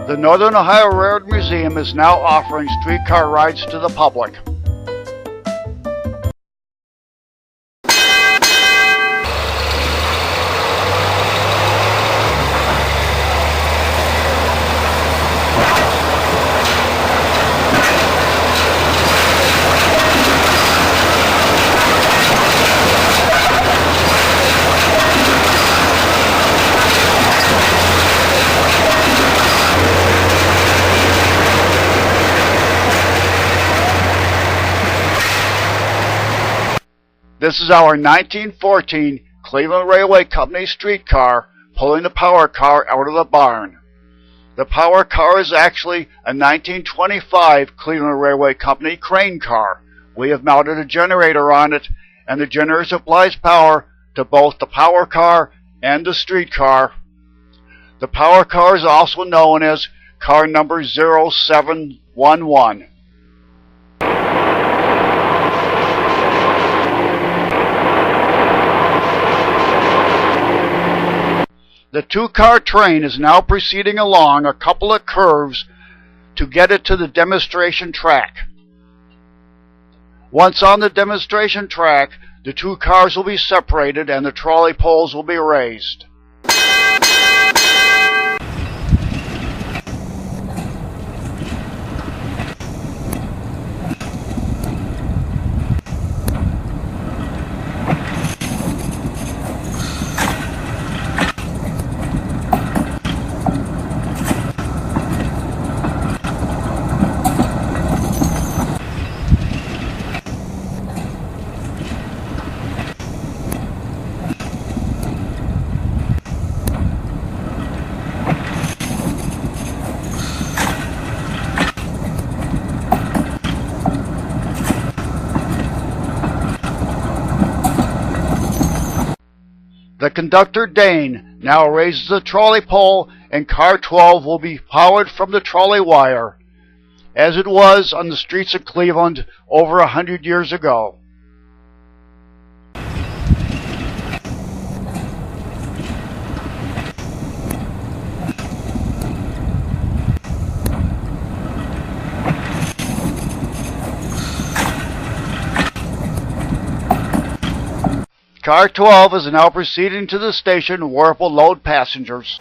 The Northern Ohio Railroad Museum is now offering streetcar rides to the public. This is our 1914 Cleveland Railway Company streetcar pulling the power car out of the barn. The power car is actually a 1925 Cleveland Railway Company crane car. We have mounted a generator on it, and the generator supplies power to both the power car and the streetcar. The power car is also known as car number 0711. The two-car train is now proceeding along a couple of curves to get it to the demonstration track. Once on the demonstration track, the two cars will be separated and the trolley poles will be raised. The conductor, Dane, now raises the trolley pole, and car 12 will be powered from the trolley wire, as it was on the streets of Cleveland over 100 years ago. Car 12 is now proceeding to the station where it will load passengers.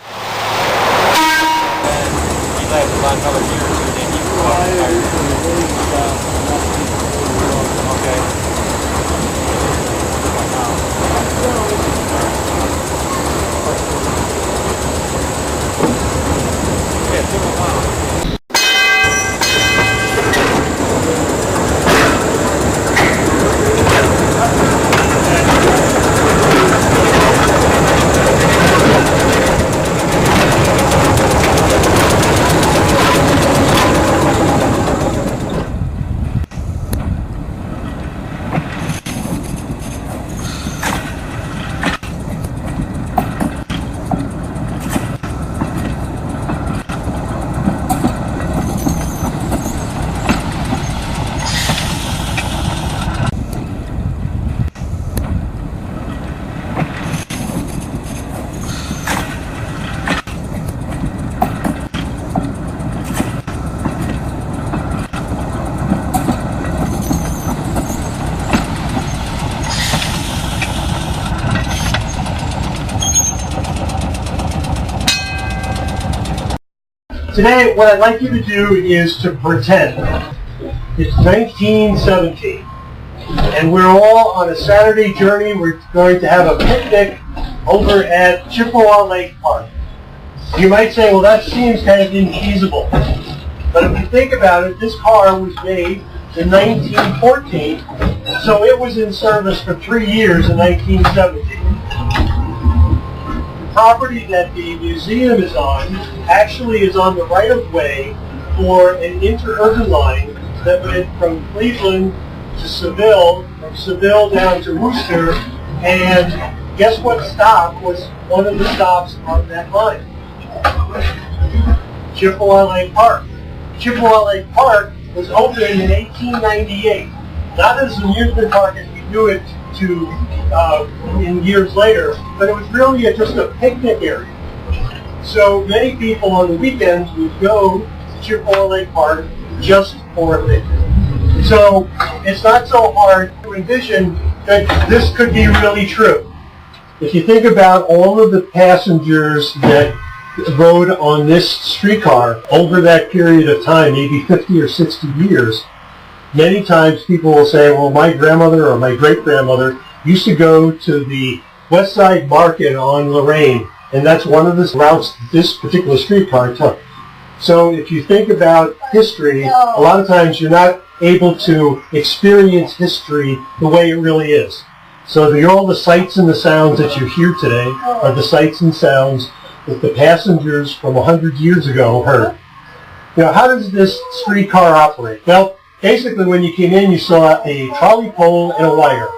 Today, what I'd like you to do is to pretend it's 1917, and we're all on a Saturday journey. We're going to have a picnic over at Chippewa Lake Park. You might say, well, that seems kind of infeasible. But if you think about it, this car was made in 1914, so it was in service for 3 years in 1917. Property that the museum is on actually is on the right-of-way for an interurban line that went from Cleveland to Seville, from Seville down to Worcester, and guess what stop was one of the stops on that line? Chippewa Lake Park. Chippewa Lake Park was opened in 1898, not as an amusement park as we knew it in years later, but it was really just a picnic area. So many people on the weekends would go to Chick-fil-A Park just for a picnic. So it's not so hard to envision that this could be really true. If you think about all of the passengers that rode on this streetcar over that period of time, maybe 50 or 60 years, many times people will say, well, my grandmother or my great-grandmother used to go to the West Side Market on Lorraine, and that's one of the routes this particular streetcar took. So if you think about history, a lot of times you're not able to experience history the way it really is. So all the sights and the sounds that you hear today are the sights and sounds that the passengers from 100 years ago heard. Now, how does this streetcar operate? Well, basically when you came in, you saw a trolley pole and a wire.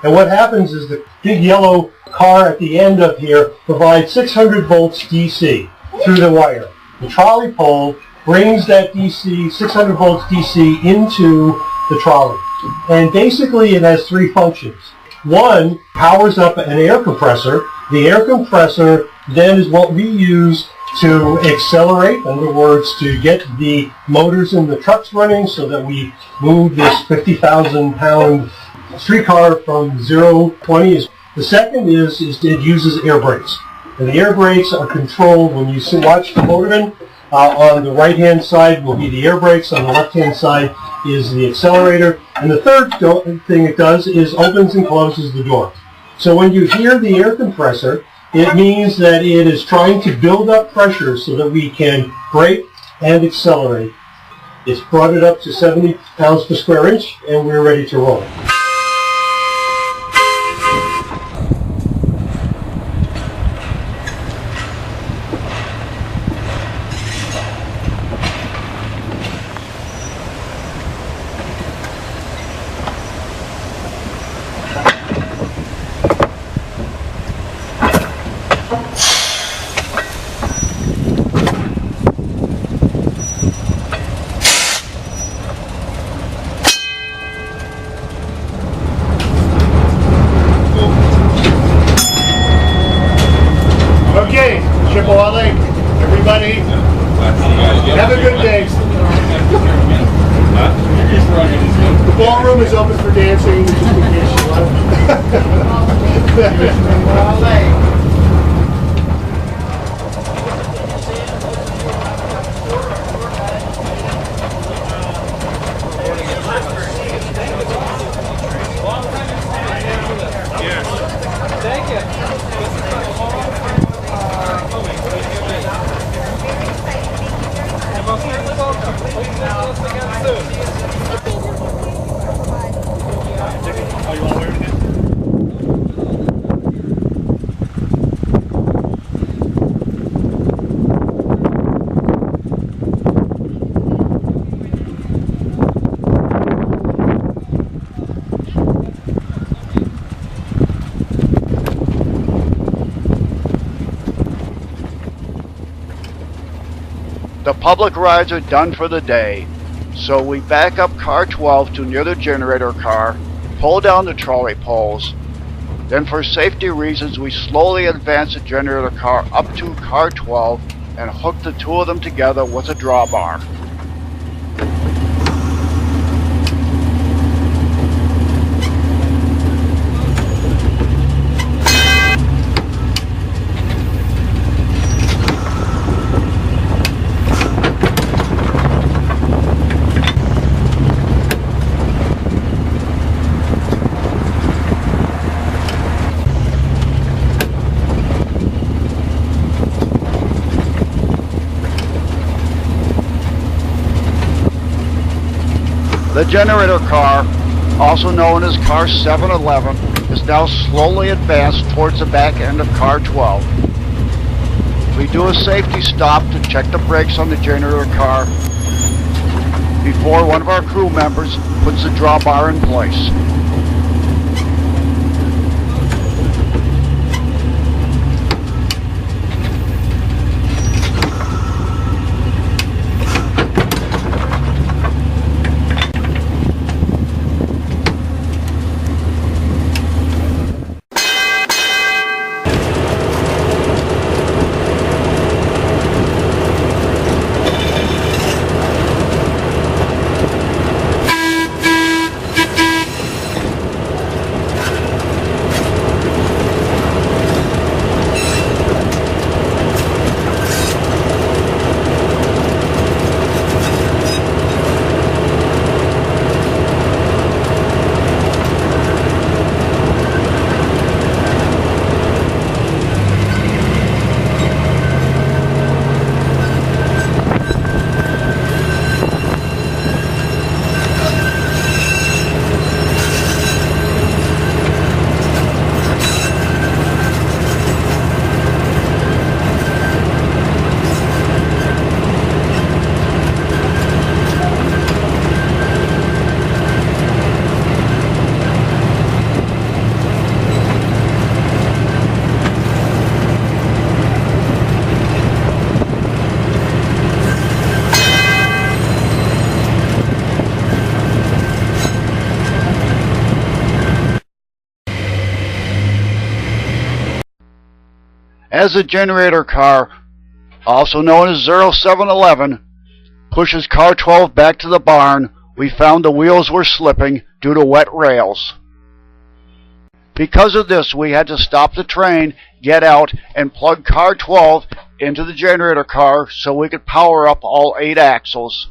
And what happens is the big yellow car at the end of here provides 600 volts DC through the wire. The trolley pole brings that DC, 600 volts DC, into the trolley. And basically it has three functions. One powers up an air compressor. The air compressor then is what we use to accelerate, in other words, to get the motors in the trucks running so that we move this 50,000-pound streetcar from 0 to 20. The second is it uses air brakes. And the air brakes are controlled when you watch the motorman. On the right-hand side will be the air brakes. On the left-hand side is the accelerator. And the third thing it does is opens and closes the door. So when you hear the air compressor, it means that it is trying to build up pressure so that we can brake and accelerate. It's brought it up to 70 pounds per square inch, and we're ready to roll. Okay, Chippewa, everybody, have a good day. The ballroom is open for dancing, just in case you want. The public rides are done for the day, so we back up car 12 to near the generator car, pull down the trolley poles. Then for safety reasons we slowly advance the generator car up to car 12 and hook the two of them together with a drawbar. The generator car, also known as car 711, is now slowly advanced towards the back end of car 12. We do a safety stop to check the brakes on the generator car before one of our crew members puts the drawbar in place. As the generator car, also known as 0711, pushes car 12 back to the barn, we found the wheels were slipping due to wet rails. Because of this, we had to stop the train, get out, and plug car 12 into the generator car so we could power up all 8 axles.